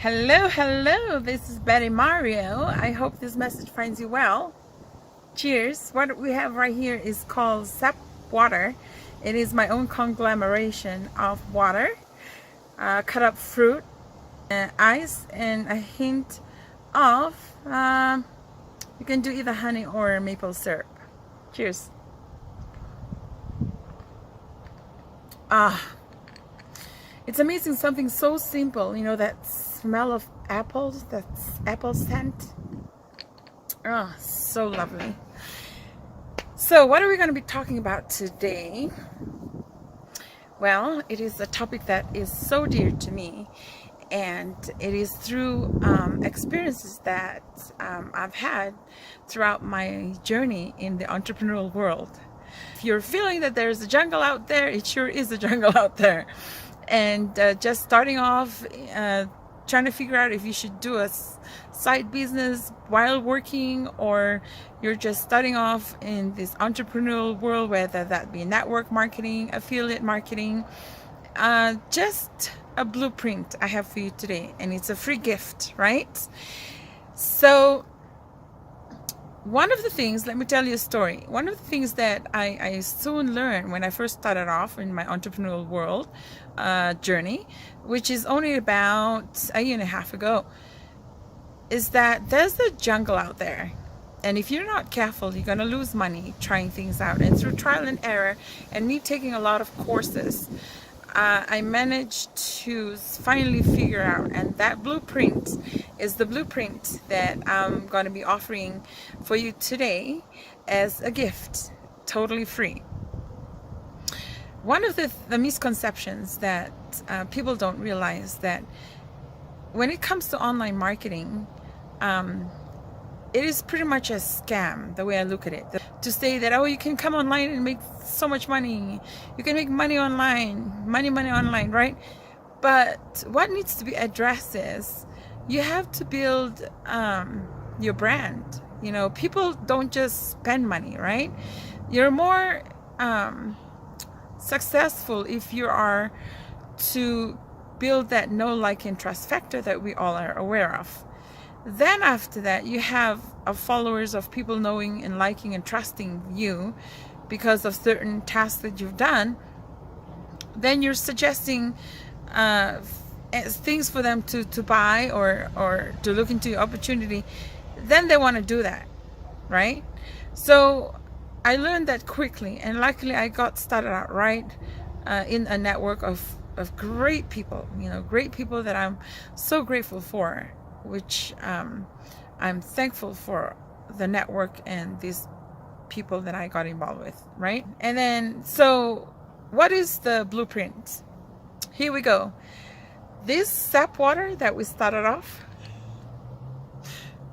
Hello, hello, this is Betty Mario. I hope this message finds you well. Cheers. What we have right here is called SAPWATER. It is my own conglomeration of water, cut up fruit, ice, and a hint of, you can do either honey or maple syrup. Cheers. It's amazing, something so simple, you know, that smell of apples, that's apple scent. So lovely. So what are we going to be talking about today? Well, it is a topic that is so dear to me, and it is through experiences that I've had throughout my journey in the entrepreneurial world. If you're feeling that there's a jungle out there, it sure is a jungle out there. And just starting off, trying to figure out if you should do a side business while working, or you're just starting off in this entrepreneurial world, whether that be network marketing, affiliate marketing. Just a blueprint I have for you today, and it's a free gift, right? So one of the things, let me tell you a story. One of the things that I soon learned when I first started off in my entrepreneurial world journey, which is only about a year and a half ago, is that there's a jungle out there. And if you're not careful, you're going to lose money trying things out. And through trial and error, and me taking a lot of courses, I managed to finally figure out, and that blueprint is the blueprint that I'm going to be offering for you today as a gift, totally free. One of the misconceptions that people don't realize, that when it comes to online marketing, it is pretty much a scam, the way I look at it. To say that, oh, you can come online and make so much money. You can make money online, money online, right? But what needs to be addressed is you have to build your brand. You know, people don't just spend money, right? You're more successful if you are to build that know, like, and trust factor that we all are aware of. Then after that, you have followers of people knowing and liking and trusting you because of certain tasks that you've done. Then you're suggesting things for them to buy or to look into your opportunity. Then they want to do that, right? So I learned that quickly, and luckily I got started out right in a network of great people, you know, great people that I'm so grateful for, which I'm thankful for the network and these people that I got involved with, right? And then, so what is the blueprint? Here we go. This SAPWATER that we started off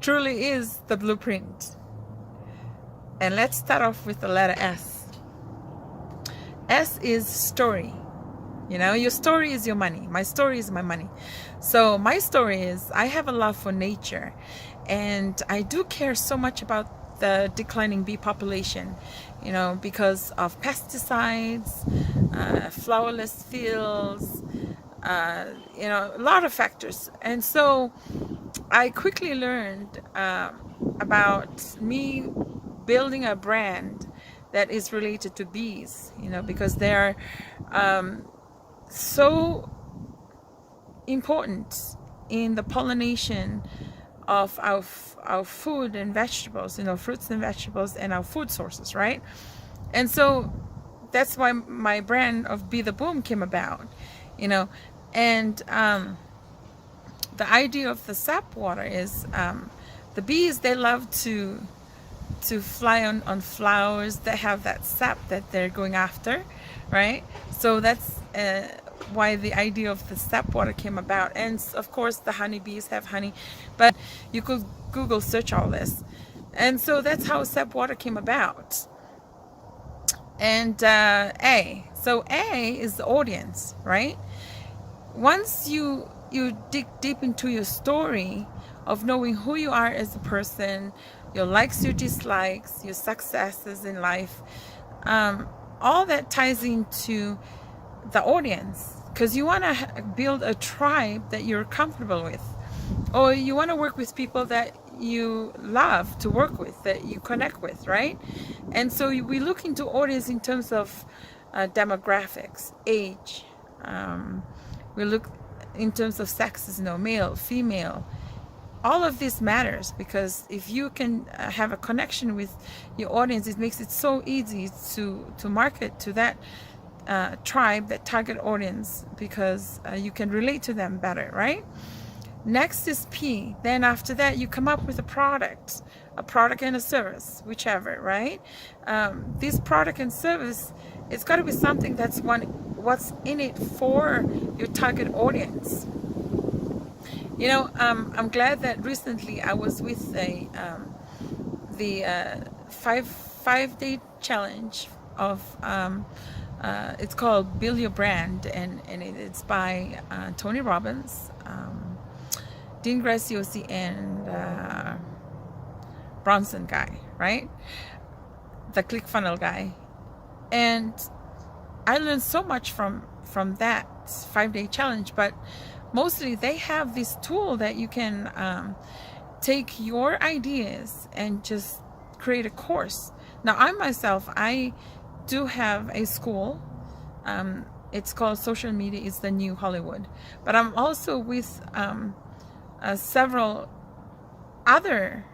truly is the blueprint. And let's start off with the letter S. S is story. You know, your story is your money. My story is my money. So my story is, I have a love for nature, and I do care so much about the declining bee population, you know, because of pesticides, flowerless fields, you know, a lot of factors. And so I quickly learned about me building a brand that is related to bees, you know, because they're so important in the pollination of our food and vegetables, you know, fruits and vegetables, and our food sources, right? And so that's why my brand of Be the Boom came about, you know. And the idea of the SAPWATER is the bees, they love to fly on flowers that have that sap that they're going after, right? So that's why the idea of the SAPWATER came about. And of course the honeybees have honey, but you could Google search all this. And so that's how SAPWATER came about. And so A is the audience, right? Once you dig deep into your story of knowing who you are as a person, your likes, your dislikes, your successes in life, all that ties into the audience, because you want to build a tribe that you're comfortable with. or you want to work with people that you love to work with, that you connect with, right? And so we look into audience in terms of demographics, age. We look in terms of sexes, male, female. All of this matters, because if you can have a connection with your audience, it makes it so easy to market to that tribe, that target audience, because you can relate to them better, right? Next is P. Then after that, you come up with a product and a service, whichever, right? This product and service, it's got to be something that's what's in it for your target audience. I'm glad that recently I was with the 5-day challenge of it's called Build Your Brand, and it's by Tony Robbins, Dean Graziosi, and Bronson guy, right? The ClickFunnels guy. And I learned so much from that 5-day challenge, but mostly they have this tool that you can take your ideas and just create a course. Now I do have a school. It's called Social Media is the New Hollywood, but I'm also with several other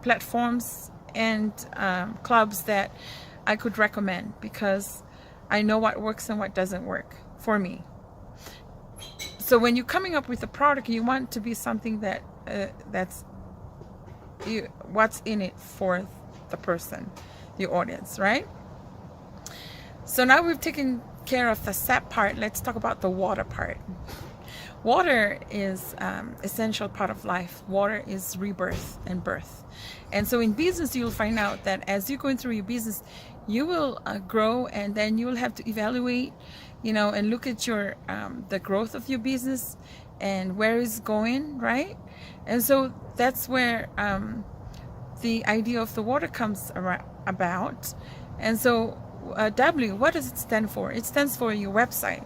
platforms and clubs that I could recommend, because I know what works and what doesn't work for me. So when you're coming up with a product, you want to be something that what's in it for the person, the audience, right? So now we've taken care of the SAP part. Let's talk about the water part. Water is essential part of life. Water is rebirth and birth. And so in business, you'll find out that as you're going through your business, you will grow, and then you will have to evaluate, and look at your the growth of your business and where it's going, right? And so that's where the idea of the water comes about. And so W, what does it stand for? It stands for your website.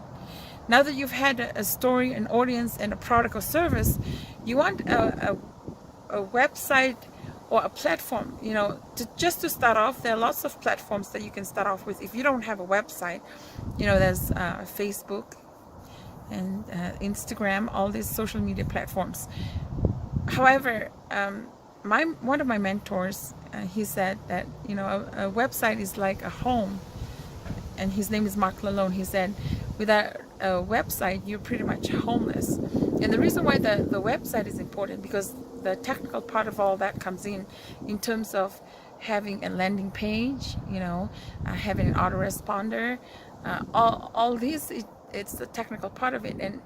Now that you've had a story, an audience, and a product or service, you want a website or a platform, just to start off. There are lots of platforms that you can start off with. If you don't have a website, there's Facebook and Instagram, all these social media platforms. However, one of my mentors, he said that, a website is like a home, and his name is Mark Lalone. He said, without a website, you're pretty much homeless. And the reason why the website is important, because the technical part of all that comes in terms of having a landing page, having an autoresponder, all these, it's the technical part of it. And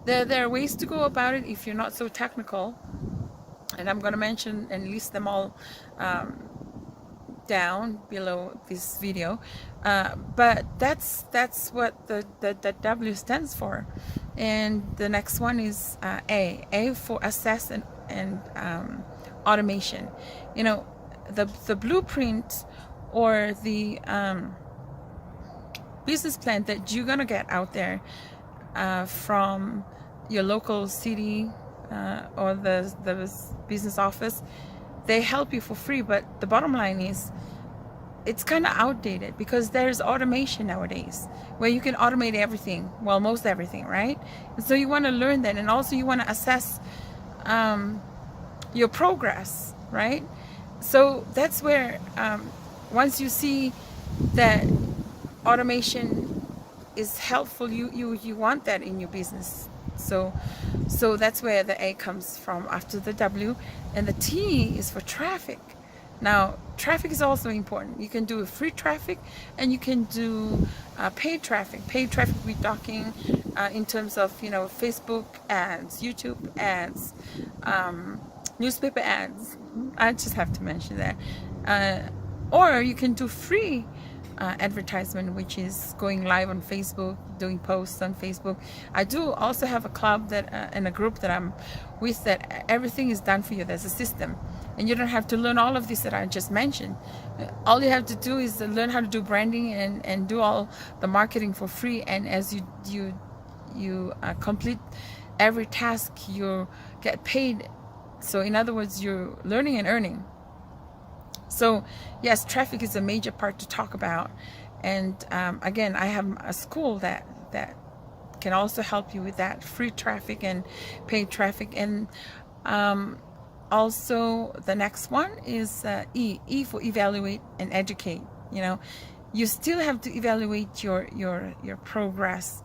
there are ways to go about it if you're not so technical. And I'm going to mention and list them all down below this video, but that's what the W stands for. And the next one is A for assess and automation. The blueprint or the business plan that you're gonna get out there from your local city or the business office, they help you for free. But the bottom line is, it's kind of outdated, because there's automation nowadays where you can automate everything, well, most everything, right? And so you want to learn that, and also you want to assess your progress, right? So that's where once you see that automation is helpful, you want that in your business. So that's where the A comes from after the W. And the T is for traffic. Now, traffic is also important. You can do free traffic, and you can do paid traffic. Paid traffic, we're talking in terms of, Facebook ads, YouTube ads, newspaper ads. I just have to mention that. Or you can do free advertisement, which is going live on Facebook, doing posts on Facebook. I do also have a club that and a group that I'm with, that everything is done for you. There's a system, and you don't have to learn all of this that I just mentioned. All you have to do is learn how to do branding and do all the marketing for free. And as you complete every task you get paid. So in other words, you're learning and earning. So yes, traffic is a major part to talk about. And again, I have a school that can also help you with that, free traffic and paid traffic. And also the next one is E for evaluate and educate. You know, you still have to evaluate your progress,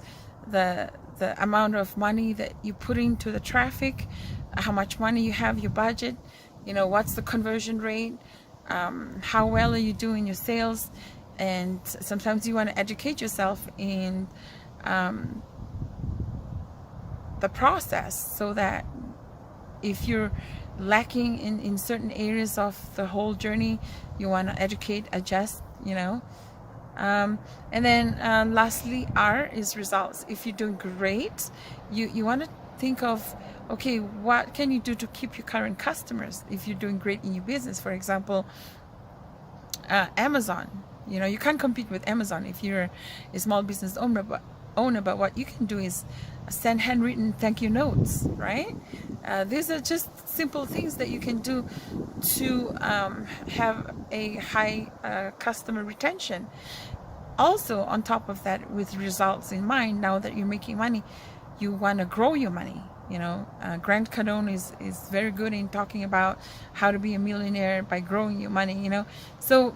the amount of money that you put into the traffic, how much money you have, your budget, you know, what's the conversion rate, how well are you doing your sales. And sometimes you want to educate yourself in the process, so that if you're lacking in certain areas of the whole journey, you want to educate, adjust, you know. And then lastly, R is results. If you're doing great, you want to think of, okay, what can you do to keep your current customers if you're doing great in your business? For example, Amazon. You know, you can't compete with Amazon if you're a small business owner, but what you can do is send handwritten thank you notes, right? These are just simple things that you can do to have a high customer retention. Also, on top of that, with results in mind, now that you're making money, you want to grow your money. You know, Grant Cardone is very good in talking about how to be a millionaire by growing your money, you know. So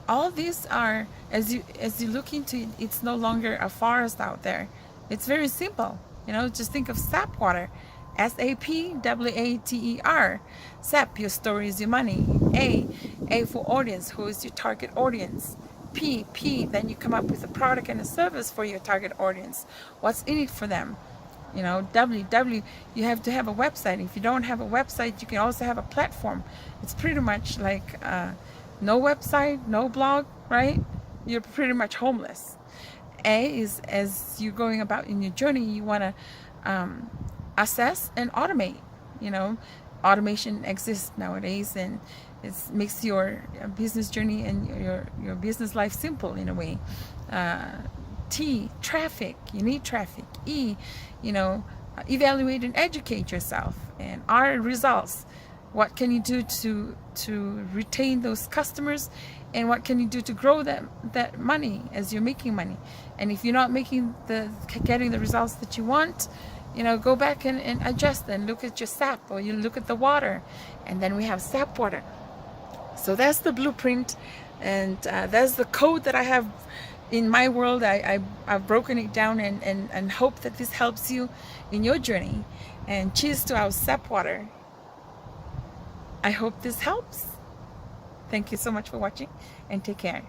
all these are, as you look into it, it's no longer a forest out there. It's very simple. You know, just think of SAPWATER. SAPWATER. SAP, your story is your money. A for audience. Who is your target audience? P, then you come up with a product and a service for your target audience. What's in it for them? You know, W, you have to have a website. If you don't have a website, you can also have a platform. It's pretty much like no website, no blog, right? You're pretty much homeless. A is, as you're going about in your journey, you want to assess and automate. You know, automation exists nowadays, and it makes your business journey and your business life simple in a way. T, traffic. You need traffic. E, you know, evaluate and educate yourself. And R, results. What can you do to retain those customers, and what can you do to grow that money as you're making money? And if you're not getting the results that you want, you know, go back and adjust and look at your SAP, or you look at the water, and then we have SAPWATER. So that's the blueprint, and that's the code that I have in my world. I've broken it down and hope that this helps you in your journey. And cheers to our SAPWATER. I hope this helps. Thank you so much for watching, and take care.